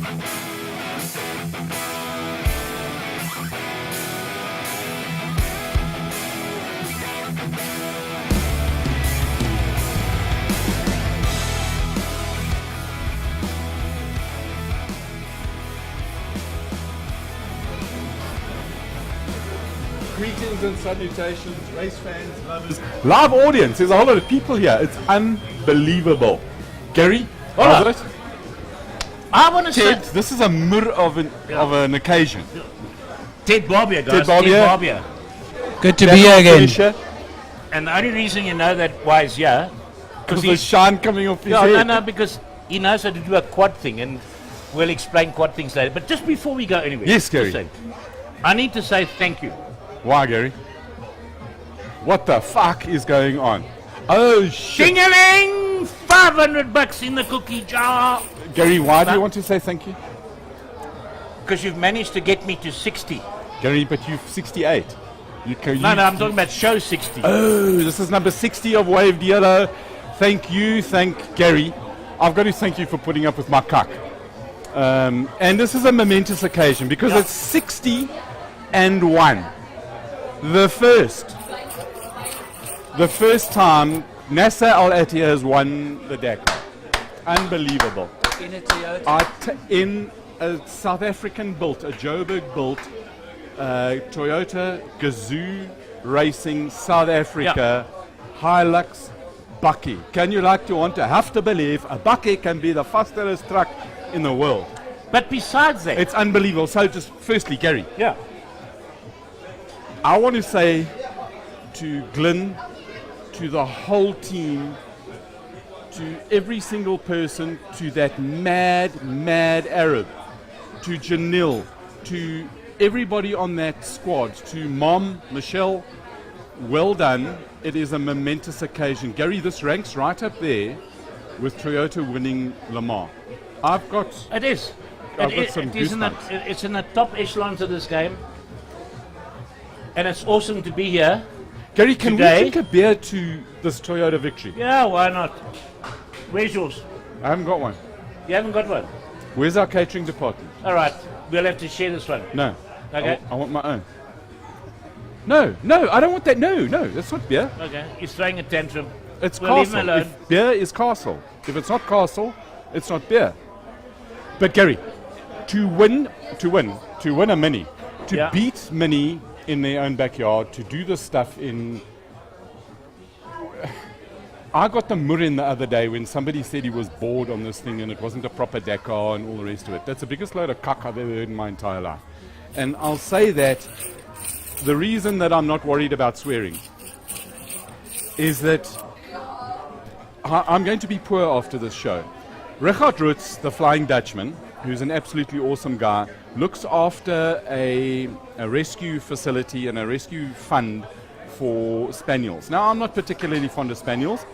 Greetings and salutations, race fans, lovers. Live audience, there's a whole lot of people here. It's unbelievable. Gary, how's it? I want to say... Ted, this is a mur of an occasion. Ted Barbier, guys. Ted Barbier. Ted Barbier. Good to be here again. Finisher. And the only reason you know that why he's here... Because there's shine coming off his head. No, because he knows how to do a quad thing, and we'll explain quad things later. But just before we go anywhere... Yes, Gary. I need to say thank you. Why, Gary? What the fuck is going on? Oh, shit. Ding-a-ling! $500 in the cookie jar. Gary, why do you want to say thank you? Because you've managed to get me to 60. Gary, but you're 68. No, I'm talking about show 60. Oh, this is number 60 of Waved Yellow. Thank you, thank Gary. I've got to thank you for putting up with my cuck. And this is a momentous occasion because it's 60 and 1. The first time Nasser Al Attiyah has won the Dakar. Unbelievable. In a Toyota? In a South African built, a Joburg built Toyota Gazoo Racing South Africa Hilux Bakkie. Can you have to believe a Bakkie can be the fastest truck in the world. But besides that... It's unbelievable. So just firstly, Gary. Yeah. I want to say to Glyn, to the whole team, to every single person, to that mad Arab, to Janil, to everybody on that squad, to Mom, Michelle, well done. It is a momentous occasion. Gary, this ranks right up there with Toyota winning Le Mans. It is. It's in the top echelons of this game. And it's awesome to be here. Gary, can today. we drink a beer to this Toyota victory? Yeah, why not? Where's yours? I haven't got one. You haven't got one? Where's our catering department? All right, we'll have to share this one. No. Okay. I want my own. No, I don't want that. No, that's not beer. Okay, he's throwing a tantrum. It's we'll leave him Castle. alone. If beer is Castle. If it's not Castle, it's not beer. But Gary, to win a Mini, to beat Mini in their own backyard, to do this stuff in... I got the murrin the other day when somebody said he was bored on this thing and it wasn't a proper Dakar and all the rest of it. That's the biggest load of cuck I've ever heard in my entire life. And I'll say that the reason that I'm not worried about swearing is that I'm going to be poor after this show. Richard Rutz, the Flying Dutchman, who's an absolutely awesome guy, looks after a rescue facility and a rescue fund for spaniels. Now, I'm not particularly fond of spaniels,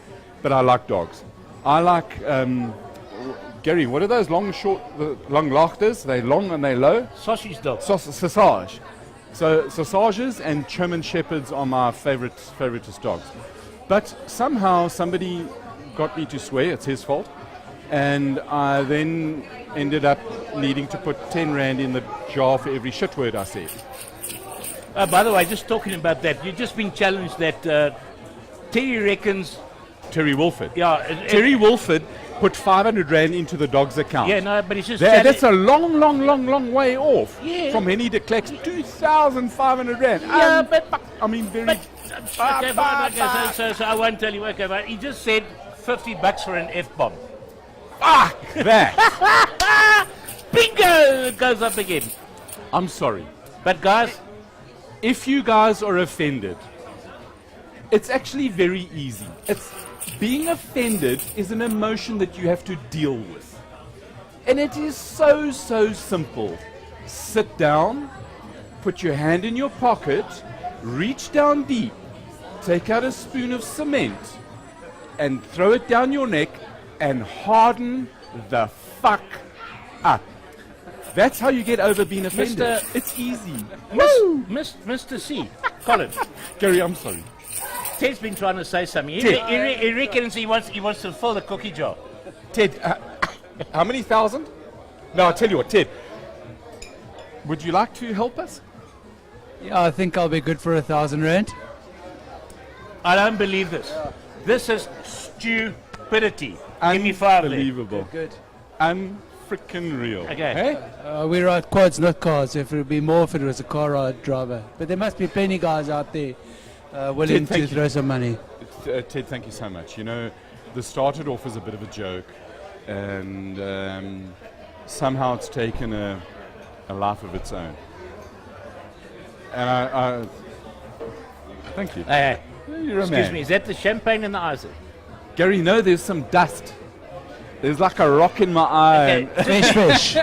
but I like dogs. I like, Gary, what are those long lachters? They're long and they're low? Sausage dogs. Sausage. So sausages and German Shepherds are my favoritist dogs. But somehow somebody got me to swear, it's his fault. And I then ended up needing to put 10 Rand in the jar for every shit word I said. By the way, just talking about that, you've just been challenged that Terry reckons... Terry Wolford. Yeah. Terry Wolford put 500 Rand into the dog's account. Yeah, no, but he's just... That's a long way off from Henny de Klerk's 2,500 Rand. Yeah, but... I mean, very... Okay, so I won't tell you. Okay, but he just said $50 for an F-bomb. Fuck that. Bingo! It goes up again. I'm sorry. But guys... If you guys are offended, it's actually very easy. Being offended is an emotion that you have to deal with. And it is so simple. Sit down, put your hand in your pocket, reach down deep, take out a spoon of cement, and throw it down your neck and harden the fuck up. That's how you get over being offended. It's easy. Mr. C, Colin. Gary, I'm sorry. Ted's been trying to say something. He reckons he wants to fill the cookie jar. Ted, how many thousand? No, I'll tell you what, Ted. Would you like to help us? Yeah, I think I'll be good for 1,000 rand. I don't believe this. This is stupidity. Give me 5 there. Unbelievable. Good. Unfreaking real. Okay. Hey? We ride quads, not cars. If it would be more if it was a car ride driver. But there must be plenty guys out there willing Ted, to throw some money. Ted, thank you so much. You know, this started off as a bit of a joke, and somehow it's taken a life of its own. And I thank you. Hey, You're a excuse man. me, is that the champagne in the eyes? Gary, no, there's some dust. There's like a rock in my eye. Okay. Fish.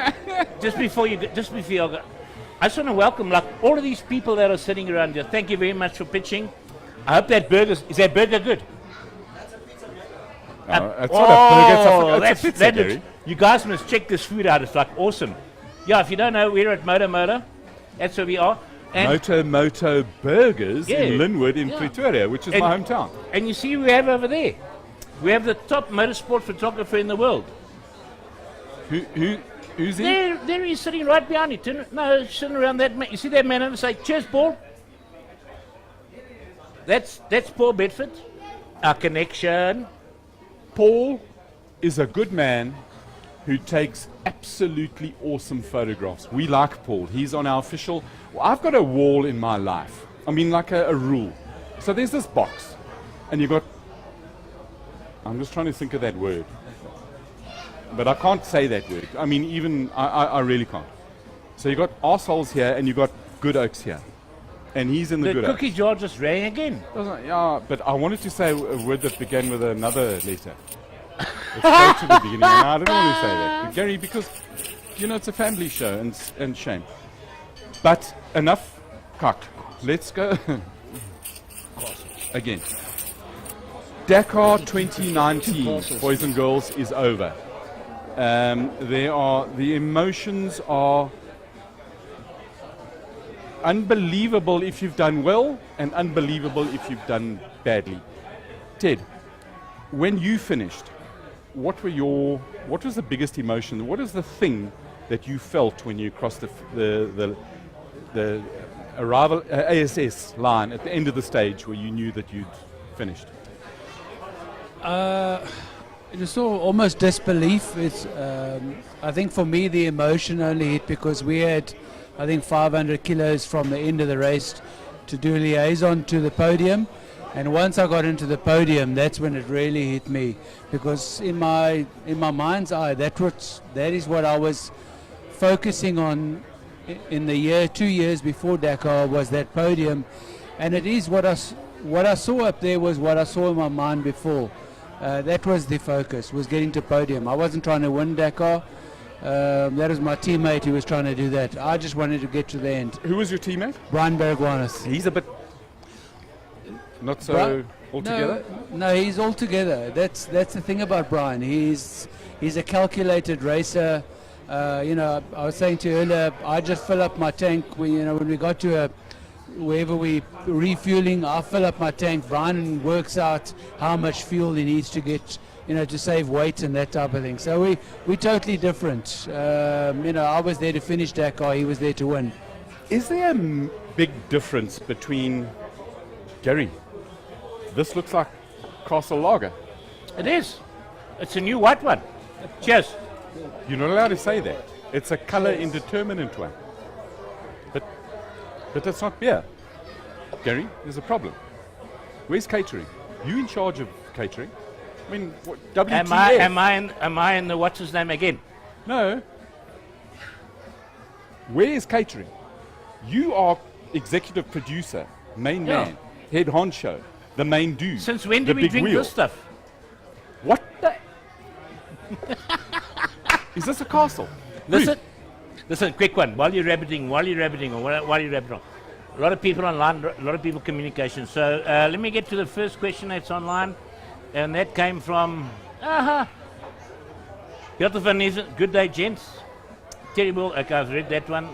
Just before you go, I just want to welcome like all of these people that are sitting around here. Thank you very much for pitching. I hope that is that burger good? It's not a burger, it's a pizza, that Gary. you guys must check this food out. It's like awesome. Yeah, if you don't know, we're at Motor. That's where we are. And Moto Burgers Yeah. in Linwood in Yeah. Pretoria, which is And- my hometown. And you see, we have over there. We have the top motorsport photographer in the world. Who's he? There he's sitting right behind you. Sitting around that man. You see that man and say, "Cheers, Paul." That's Paul Bedford. Our connection. Paul is a good man who takes absolutely awesome photographs. We like Paul. He's on our official. I've got a wall in my life. I mean, like a rule. So there's this box, and you got. I'm just trying to think of that word, but I can't say that word. I mean, even I really can't. So you got arseholes here, and you got good oaks here, and he's in the The good cookie oaks. jar just rang again. Yeah, but I wanted to say a word that began with another letter. Let's go to the beginning. And I don't want to say that, but Gary, because you know it's a family show and shame. But enough cock. Let's go again. Dakar 2019, boys and girls, is over. The emotions are unbelievable if you've done well, and unbelievable if you've done badly. Ted, when you finished, what was the biggest emotion? What is the thing that you felt when you crossed the arrival ASS line at the end of the stage where you knew that you'd finished? It was sort of almost disbelief. It's, I think for me the emotion only hit because we had, I think, 500 kilos from the end of the race to do liaison to the podium. And once I got into the podium, that's when it really hit me, because in my mind's eye, that is what I was focusing on in the 2 years before Dakar, was that podium, and it is what I saw up there was what I saw in my mind before. That was the focus, was getting to podium. I wasn't trying to win Dakar. That was my teammate who was trying to do that. I just wanted to get to the end. Who was your teammate? Brian Bergwanis. He's a bit not so altogether. No, he's all together. That's the thing about Brian. He's a calculated racer. I was saying to you earlier, I just fill up my tank. When we got to wherever we refueling, I fill up my tank. Brian works out how much fuel he needs to get, to save weight and that type of thing. So we're totally different. I was there to finish Dakar. He was there to win. Is there a big difference between Gary? This looks like Castle Lager. It is. It's a new white one. Cheers. You're not allowed to say that. It's a color indeterminate one. But that's not beer. Gary, there's a problem. Where's catering? You in charge of catering? I mean, what, WTF? Am I in the what's his name again? No. Where is catering? You are executive producer, main Yeah. man, head honcho, the main dude. Since when the do we big drink wheel. this stuff? What the? Is this a castle? Listen, quick one. While you're rabbiting, a lot of people online, a lot of people communication. So let me get to the first question that's online, and that came from Gilbert van Niesen. Good day, gents. Terrible. Okay, I've read that one.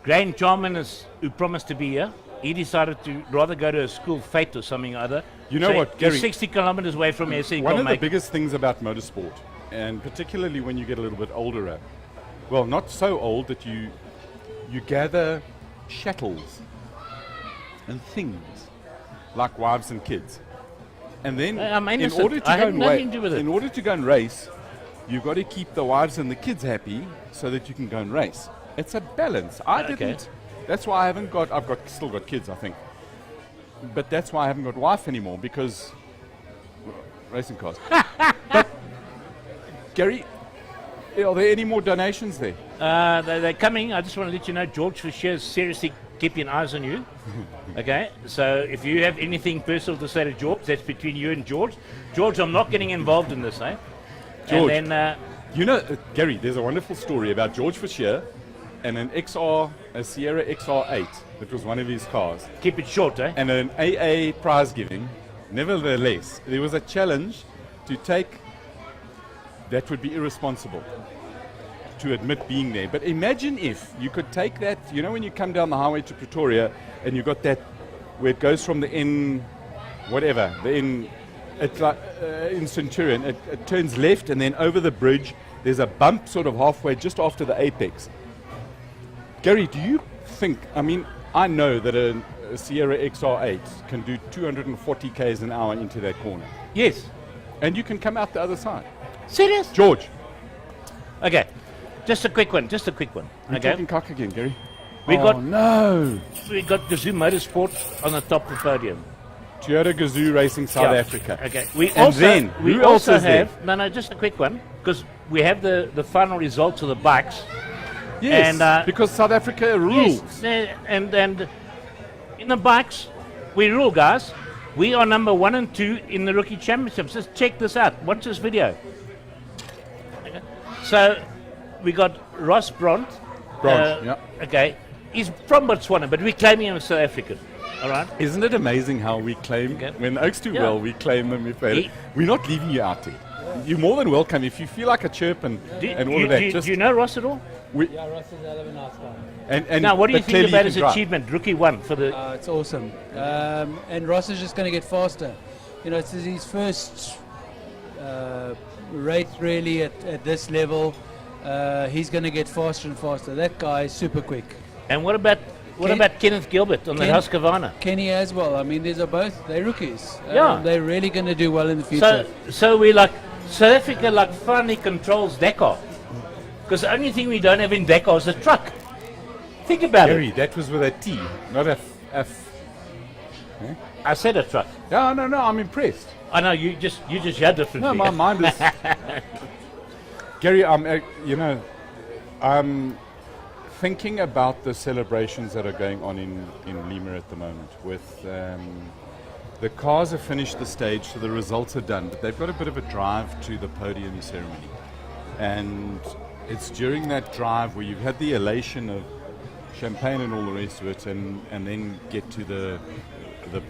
Grain Charman who promised to be here he decided to rather go to a school fete or something or other. You know what, Gary? He's 60 kilometers away from here, so he One can't of the make it. biggest things about motorsport, and particularly when you get a little bit older, well, not so old that you gather chattels and things like wives and kids, and then I'm in innocent. order to I go had and nothing to do with it. in order to go and race, you've got to keep the wives and the kids happy so that you can go and race. It's a balance. Okay. That's why I've still got kids, I think. But that's why I haven't got wife anymore, because racing cars. But Gary, are there any more donations there? They're coming. I just want to let you know, George Fisher is seriously keeping eyes on you. Okay, so if you have anything personal to say to George, that's between you and George. George, I'm not getting involved in this, eh? George, and then, you know, Gary, there's a wonderful story about George Fisher and a Sierra XR8. That was one of his cars. keep it short, eh? And an AA prize giving. Nevertheless, there was a challenge to take, that would be irresponsible to admit being there. But imagine if you could take that, you know, when you come down the highway to Pretoria and you got that where it goes from the N, whatever, the N, it's like in Centurion, it turns left and then over the bridge, there's a bump sort of halfway just after the apex. Gary, do you think, I mean, I know that a Sierra XR8 can do 240 k's an hour into that corner. Yes. And you can come out the other side. Serious? George, Okay. Just a quick one. you're Okay. talking cock again, Gary. We got No! Gazoo Motorsport on the top of the podium. Toyota Gazoo Racing South Yeah. Africa. Okay. We And also then, we who else also is there? have no, just a quick one, because we have the final results of the bikes. Yes, And, because South Africa rules. Yes, and in the bikes, we rule, guys. We are number 1 and 2 in the rookie championships. Just check this out. Watch this video. Okay. So we got Ross Bront. Yeah. Okay. He's from Botswana, but we claim him as South African. All right. Isn't it amazing how we claim, Okay. when the Oaks do Yeah. well, we claim them if they... He- We're not leaving you out there. You're more than welcome. If you feel like a chirp and all of that, Do just... you know Ross at all? Yeah, Ross is a hell of a nice guy. and Now, what do you but think clearly about can his drive. achievement, rookie 1 for the? It's awesome. And Ross is just going to get faster. You know, it's his first race really at this level. He's going to get faster and faster. That guy is super quick. And what about Kenneth Gilbert on the Husqvarna? Kenny as well. I mean, they're rookies. Yeah. They're really going to do well in the future. So we South Africa finally controls Dakar, because the only thing we don't have in Dakar is a truck. Think about Gary, it. that was with a T, not a F. I said a truck. Yeah, no, I'm impressed. I know you just heard differently. No, my mind is... Gary, I'm thinking about the celebrations that are going on in Lima at the moment. With the cars have finished the stage, so the results are done, but they've got a bit of a drive to the podium ceremony. And it's during that drive where you've had the elation of champagne and all the rest of it, and then get to the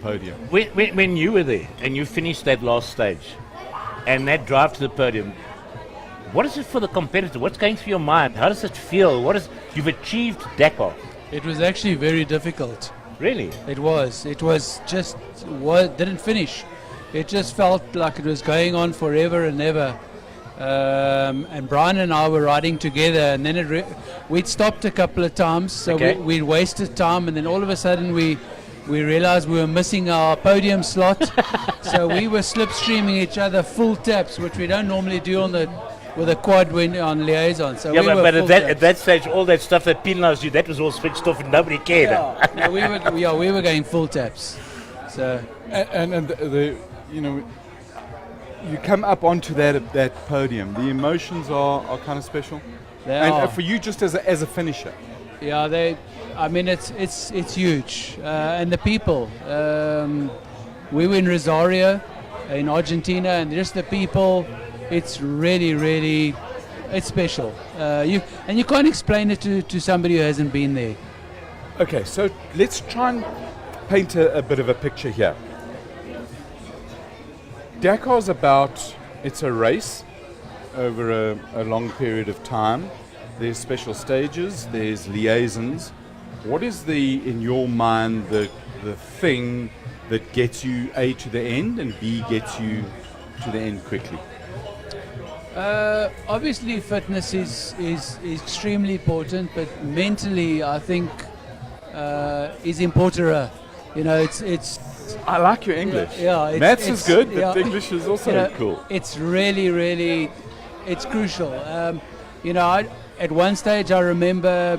podium. When you were there and you finished that last stage and that drive to the podium, what is it for the competitor? What's going through your mind? How does it feel? You've achieved Dakar. It was actually very difficult. Really? It was didn't finish. It just felt like it was going on forever and ever. And Brian and I were riding together, and then we'd stopped a couple of times, so Okay. we'd wasted time, and then all of a sudden we realized we were missing our podium slot. So we were slipstreaming each other full taps, which we don't normally do with a quad on liaison. So Yeah, we were but full at taps. that stage, all that stuff that penalised you, that was all switched off and nobody cared. Yeah, we were going full taps. So And you come up onto that podium. The emotions are kind of special. they And are. for you, just as a finisher. Yeah, it's huge, and the people. We were in Rosario, in Argentina, and just the people. It's really, it's special. You can't explain it to somebody who hasn't been there. Okay, so let's try and paint a bit of a picture here. Dakar's it's a race over a long period of time. There's special stages, there's liaisons, What is in your mind, the thing that gets you A to the end and B gets you to the end quickly? Obviously, fitness is extremely important, but mentally, I think is important. You know, it's. I like your English. Yeah, Maths is good, but English is also cool. It's really, it's crucial. You know, at one stage I remember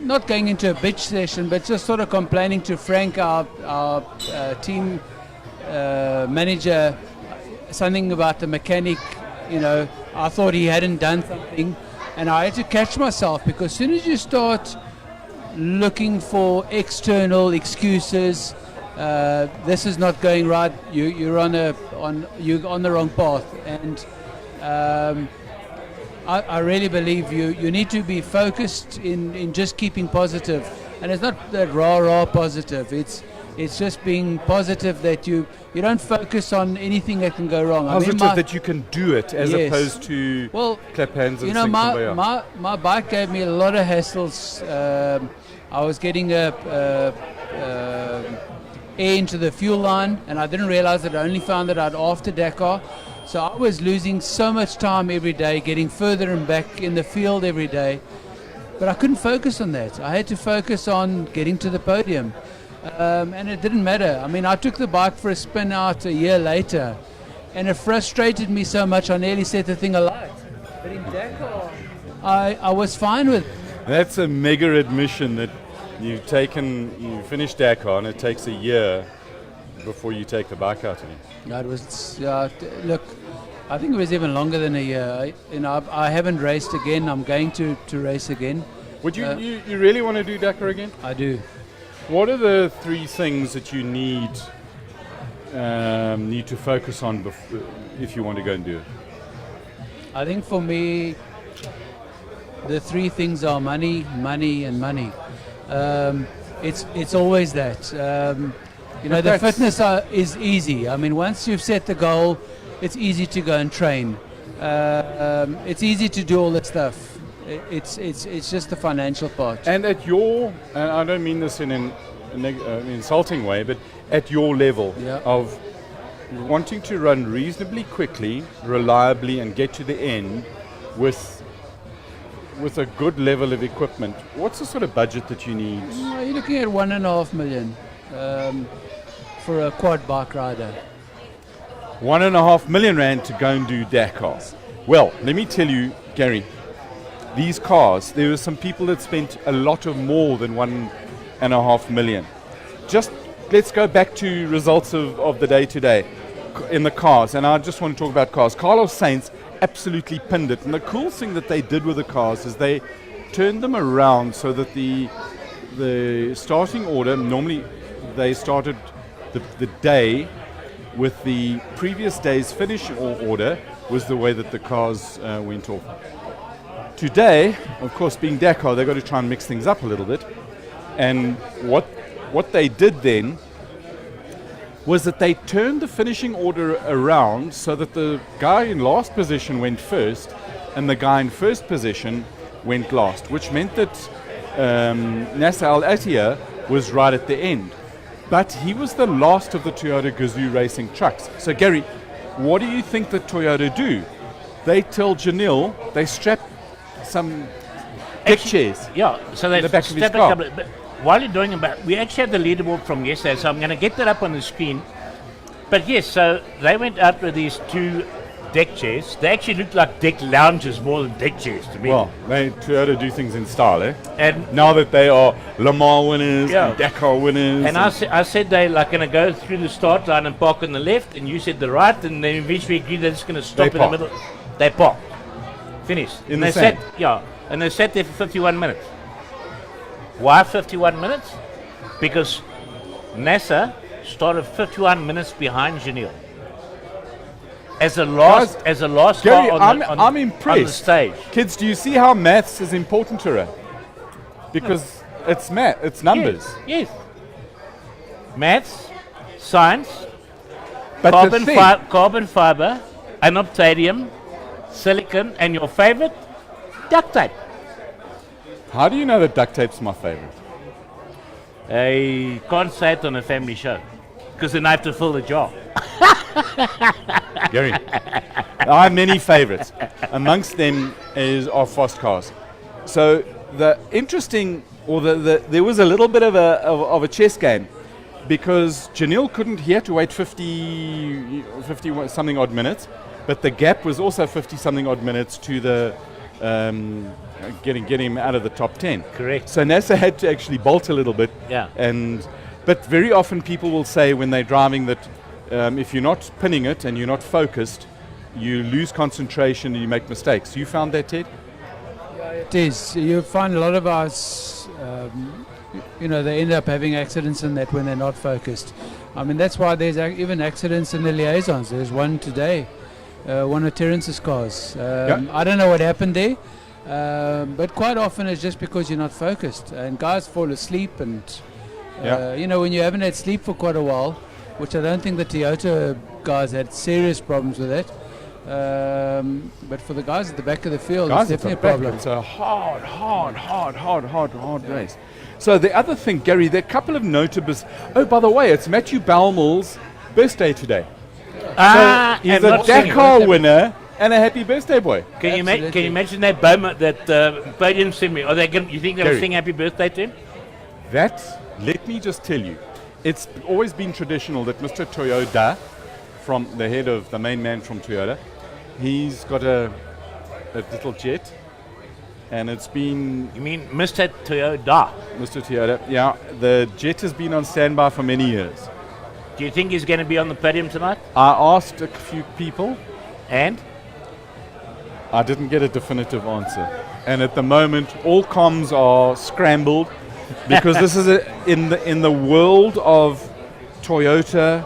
not going into a bitch session, but just sort of complaining to Frank, our team manager, something about the mechanic. You know, I thought he hadn't done something, and I had to catch myself, because as soon as you start looking for external excuses, this is not going right, you're on the wrong path. And I really believe you need to be focused in just keeping positive, and it's not that rah positive. It's just being positive, that you don't focus on anything that can go wrong. Positive that you can do it, as opposed to clap hands and you know, sing kumbaya. my bike gave me a lot of hassles. I was getting air into the fuel line, and I didn't realize that. I only found that out after Dakar. So I was losing so much time every day, getting further and back in the field every day. But I couldn't focus on that. I had to focus on getting to the podium. And it didn't matter. I mean, I took the bike for a spin out a year later, and it frustrated me so much I nearly set the thing alight. But in Dakar, I was fine with it. That's a mega admission that you finished Dakar, and it takes a year before you take the bike out again. Yeah, it was. Look, I think it was even longer than a year. I haven't raced again. I'm going to race again. Would you really want to do Dakar again? I do. What are the 3 things that you need to focus on if you want to go and do it? I think for me, the 3 things are money, and money. It's always that. The fitness is easy. I mean, once you've set the goal, it's easy to go and train. It's easy to do all that stuff. It's just the financial part. And and I don't mean this in an insulting way, but at your level of wanting to run reasonably quickly, reliably, and get to the end with a good level of equipment, what's the sort of budget that you need? You're looking at 1.5 million for a quad bike rider. 1.5 million rand to go and do Dakar. Well, let me tell you, Gary, these cars, there were some people that spent a lot of more than 1.5 million. Just let's go back to results of the day today in the cars, and I just want to talk about cars. Carlos Sainz absolutely pinned it, and the cool thing that they did with the cars is they turned them around so that the starting order, normally they started the day with the previous day's finish order, was the way that the cars went off. Today, of course, being Dakar, they've got to try and mix things up a little bit. And what they did then was that they turned the finishing order around so that the guy in last position went first and the guy in first position went last, which meant that Nasser Al-Attiyah was right at the end. But he was the last of the Toyota Gazoo racing trucks. So, Gary, what do you think that Toyota do? They tell Janelle, they strap some deck chairs. Yeah, so they the back of his step car. a couple. But while you're doing about, we actually have the leaderboard from yesterday, so I'm going to get that up on the screen. But yes, so they went out with these 2 deck chairs. They actually looked like deck lounges more than deck chairs to me. Well, Toyota do things in style, eh? And now that they are Le Mans winners and Dakar winners. And I said they're like going to go through the start line and park on the left, and you said the right, and then eventually agreed they're just going to stop in the middle. They parked. Finished. In the sand. And they sat there for 51 minutes. Why 51 minutes? Because NASA started 51 minutes behind Janelle. As a last Gary, car I'm impressed. On the stage. Kids, do you see how maths is important to her? Because it's math, it's numbers. Yes. Maths, science, But carbon fiber, unobtainium, silicon, and your favorite, duct tape. How do you know that duct tape's my favorite? I can't say it on a family show because then I have to fill the jar. Gary, I have many favorites. Amongst them are fast cars. So the interesting, or there was a little bit of a chess game, because Janelle he had to wait 50 something odd minutes, but the gap was also 50 something odd minutes to the getting him out of the top 10. Correct. So NASA had to actually bolt a little bit. Yeah. But very often people will say when they're driving that if you're not pinning it and you're not focused, you lose concentration and you make mistakes. You found that, Ted? It is. You find a lot of us, they end up having accidents in that when they're not focused. I mean, that's why there's even accidents in the liaisons. There's one today, one of Terrence's cars. I don't know what happened there, but quite often it's just because you're not focused. And guys fall asleep and, when you haven't had sleep for quite a while, which I don't think the Toyota guys had serious problems with that. But for the guys at the back of the field, it's definitely a problem. It's a hard race. So the other thing, Gary, there are a couple of notables. Oh, by the way, it's Matthew Balmill's birthday today. So he's a Dakar winner and a happy birthday boy. Can you imagine that podium ceremony? You think they'll sing happy birthday to him? Let me just tell you, it's always been traditional that Mr. Toyota, from the main man from Toyota, he's got a little jet, and it's been... You mean Mr. Toyota? Mr. Toyota, yeah. The jet has been on standby for many years. Do you think he's going to be on the podium tonight? I asked a few people. And? I didn't get a definitive answer. And at the moment, all comms are scrambled because this is in the world of Toyota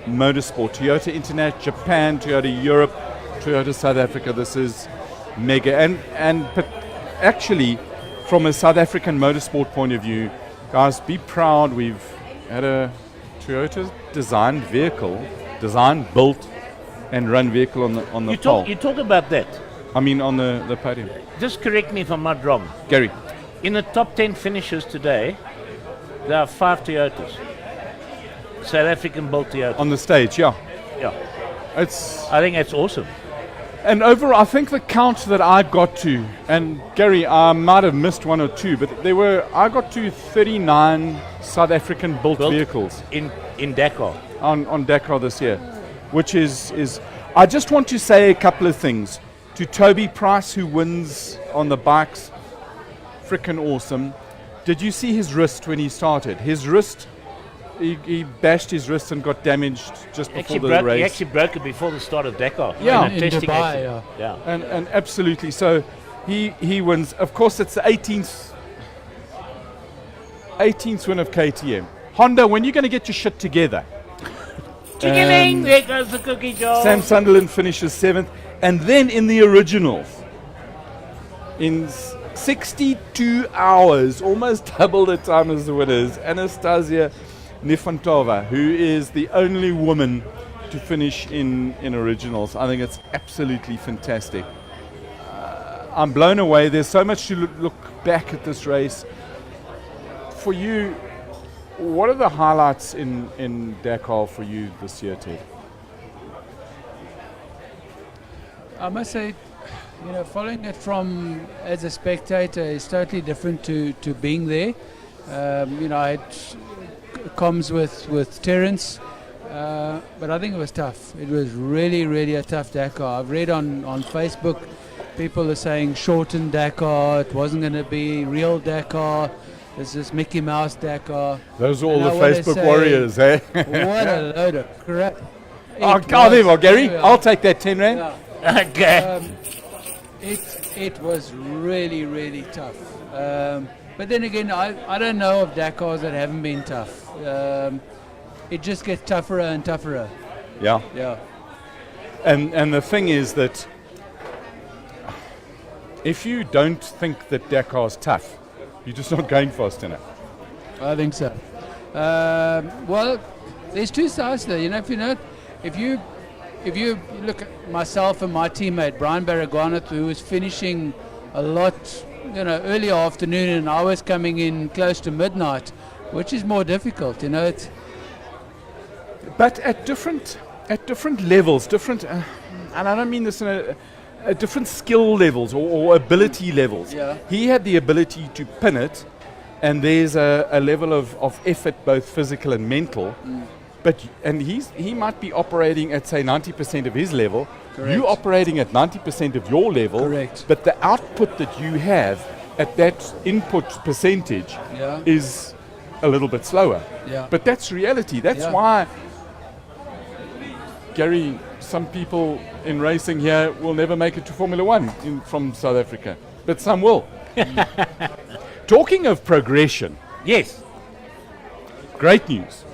Motorsport, Toyota International, Japan, Toyota Europe, Toyota South Africa. This is mega, but actually, from a South African motorsport point of view, guys, be proud. We've had a Toyota designed, built, and run vehicle on the pole. You talk about that. I mean, on the podium. Just correct me if I'm not wrong, Gary. In the top 10 finishers today, there are 5 Toyotas. South African built Toyota. On the stage, yeah. Yeah. I think that's awesome. And overall, I think the count that I got to, and Gary, I might have missed one or two, but I got to 39 South African built vehicles. In Dakar. On Dakar this year, which is I just want to say a couple of things. To Toby Price, who wins on the bikes, freaking awesome. Did you see his wrist when he started? His wrist, he bashed his wrist and got damaged just before the race. He actually broke it before the start of Dakar. Yeah, in Dubai. Yeah. And absolutely. So he wins. Of course, it's the 18th win of KTM. Honda, when are you going to get your shit together? Chickening, there goes the cookie jar. Sam Sunderland finishes 7th. And then in the originals, in 62 hours, almost double the time as the winners, Anastasia Nefantova, who is the only woman to finish in originals. I think it's absolutely fantastic. I'm blown away. There's so much to look back at this race. For you, what are the highlights in Dakar for you this year, Ted? I must say, following it from as a spectator is totally different to being there. I had comms with Terrence, but I think it was tough. It was really, really a tough Dakar. I've read on Facebook, people are saying shortened Dakar, it wasn't going to be real Dakar, this is Mickey Mouse Dakar. Those are all the Facebook warriors, eh? What a load of crap. There you go, Gary. I'll take that 10 rand. Yeah. Okay. It was really, really tough. But then again, I don't know of Dakars that haven't been tough. It just gets tougher and tougher. Yeah. Yeah. And the thing is that if you don't think that Dakar's tough, you're just not going fast enough. I think so. Well, there's two sides there. If you look at myself and my teammate Brian Baragwanath, who was finishing a lot early afternoon, and I was coming in close to midnight, which is more difficult. It's But at different levels, and I don't mean this in a different skill levels or ability levels. Yeah. He had the ability to pin it, and there's a level of effort, both physical and mental. And he might be operating at, say, 90% of his level. Correct. You operating at 90% of your level. Correct. But the output that you have at that input percentage Yeah. is a little bit slower. Yeah. But that's reality. That's Yeah. why, Gary, some people in racing here will never make it to Formula One from South Africa. But some will. Talking of progression, Yes. great news.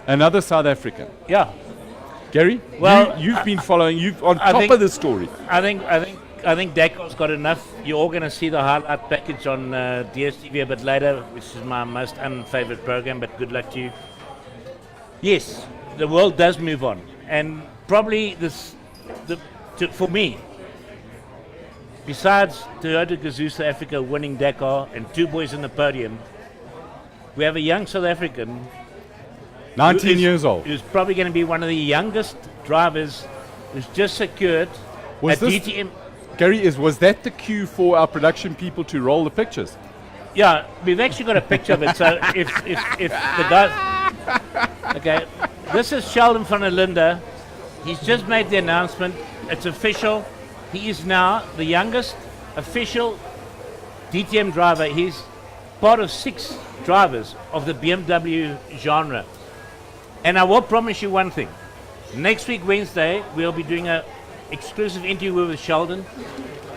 Another South African. Yeah. Gary, Well, you've been following. You've on I top think- of the story. I think Dakar's got enough. You're all going to see the highlight package on DSTV a bit later, which is my most unfavorite program. But good luck to you. Yes, the world does move on, and probably for me, besides Toyota Gazoo South Africa winning Dakar and two boys in the podium, we have a young South African 19 years old. who's probably going to be one of the youngest drivers who's just secured Was a this- DTM. Gary, was that the cue for our production people to roll the pictures? Yeah, we've actually got a picture of it. So if the guy, okay, this is Sheldon van der Linde. He's just made the announcement. It's official. He is now the youngest official DTM driver. He's part of 6 drivers of the BMW genre. And I will promise you one thing. Next week, Wednesday, we'll be doing an exclusive interview with Sheldon.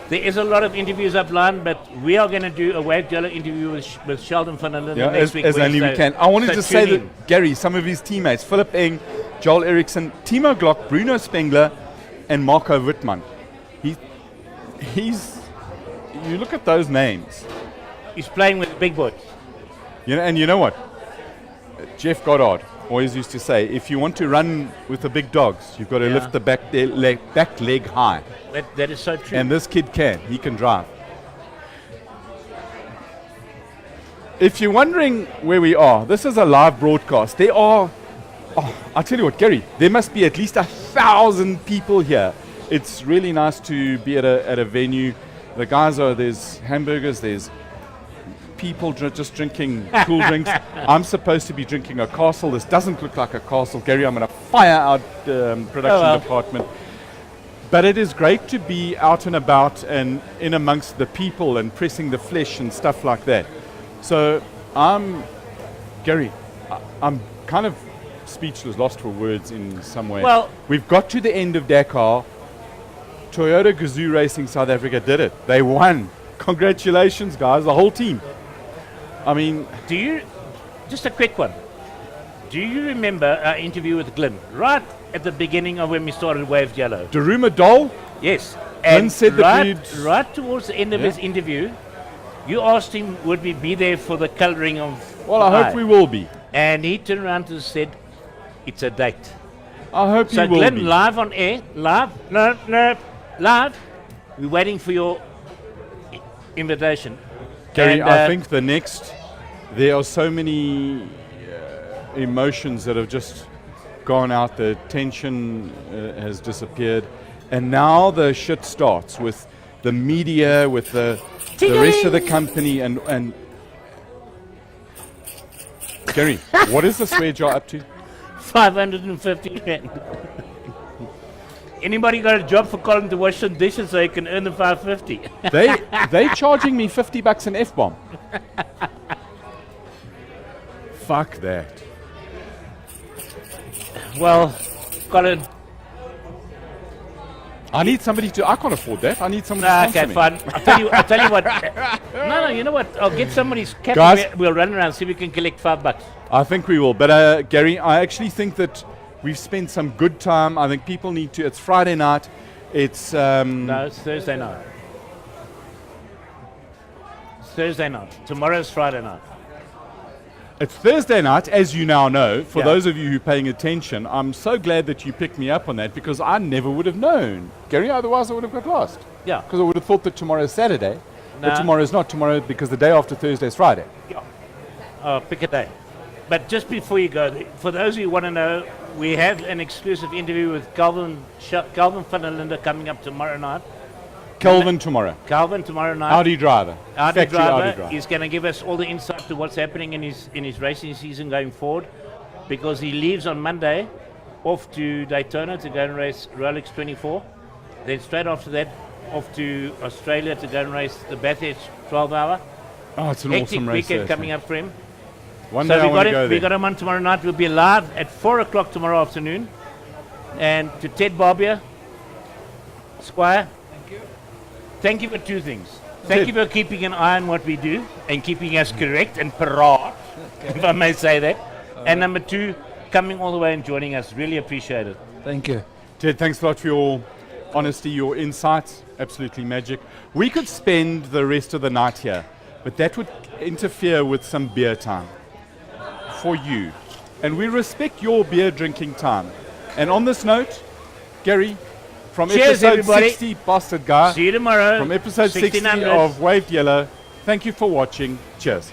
There is a lot of interviews upline, but we are going to do a Wave Jello interview with Sheldon van der Linde Yeah, next week, as only we Wednesday. can. I wanted So to say tune that in. Gary, some of his teammates, Philip Eng, Joel Eriksson, Timo Glock, Bruno Spengler, and Marco Wittmann. He's. You look at those names. He's playing with the big boys. And you know what? Jeff Goddard always used to say, if you want to run with the big dogs, you've got to Yeah. lift the back leg high. That is so true. And this kid can. He can drive. If you're wondering where we are, this is a live broadcast. There are, I'll tell you what, Gary, there must be at least 1,000 people here. It's really nice to be at a venue. The guys there's hamburgers, there's people just drinking cool drinks. I'm supposed to be drinking a castle. This doesn't look like a castle. Gary, I'm going to fire our production department. But it is great to be out and about and in amongst the people and pressing the flesh and stuff like that. So Gary, I'm kind of speechless, lost for words in some way. Well- we've got to the end of Dakar. Toyota Gazoo Racing South Africa did it. They won. Congratulations, guys, the whole team. I mean, Just a quick one. Do you remember our interview with Glenn right at the beginning of when we started Wave Yellow? Daruma Dole, Yes. Glenn And said that right towards the end of Yeah. his interview, you asked him would we be there for the colouring of well, I the hope eye. we will be. And he turned around and said, it's a date. I hope So he will Glenn, be. live on air, live, we're waiting for your invitation. Gary, And, I think there are so many emotions that have just gone out. The tension has disappeared. And now the shit starts with the media, with the rest of the company. And Gary, what is the swear jar up to? 550 rand. Anybody got a job for Colin to wash some dishes so he can earn the 550? They charging me $50 an F-bomb. Fuck that. Well, Colin. I need somebody I can't afford that. I need somebody to Okay, sponsor me. fine. I'll tell you what. No, you know what? I'll get somebody's cap. Guys. And we'll run around, see if we can collect $5. I think we will. But Gary, I actually think that we've spent some good time. I think people need to. It's Friday night. It's No, it's Thursday night. It's Thursday night. Tomorrow's Friday night. it's Thursday night, as you now know. For Yeah. those of you who are paying attention, I'm so glad that you picked me up on that because I never would have known, Gary. Otherwise, I would have got lost. Yeah. Because I would have thought that tomorrow's Saturday, But tomorrow's not tomorrow because the day after Thursday is Friday. Pick a day. But just before you go, for those who want to know, we have an exclusive interview with Calvin van der Linde coming up tomorrow night. Calvin tomorrow. Calvin tomorrow night. Audi driver. Audi Factory driver. Audi driver. He's going to give us all the insight to what's happening in his racing season going forward, because he leaves on Monday off to Daytona to go and race Rolex 24. Then straight after that, off to Australia to go and race the Bathurst 12-hour. Oh, it's an Hectic awesome race. weekend coming up for him. One So day I we want to got go him. We there. got him on tomorrow night. We'll be live at 4 o'clock tomorrow afternoon. And to Ted Barbier, Squire. Thank you for two things. Thank Ted. you for keeping an eye on what we do and keeping us correct and parade, if I may say that. And number two, coming all the way and joining us. Really appreciate it. Thank you. Ted, thanks a lot for your honesty, your insights. Absolutely magic. We could spend the rest of the night here, but that would interfere with some beer time for you. And we respect your beer drinking time. And on this note, Gary, from Cheers, episode everybody. 60, Bastard Guy, See you tomorrow. from episode 60 1600. of Waved Yellow, thank you for watching. Cheers.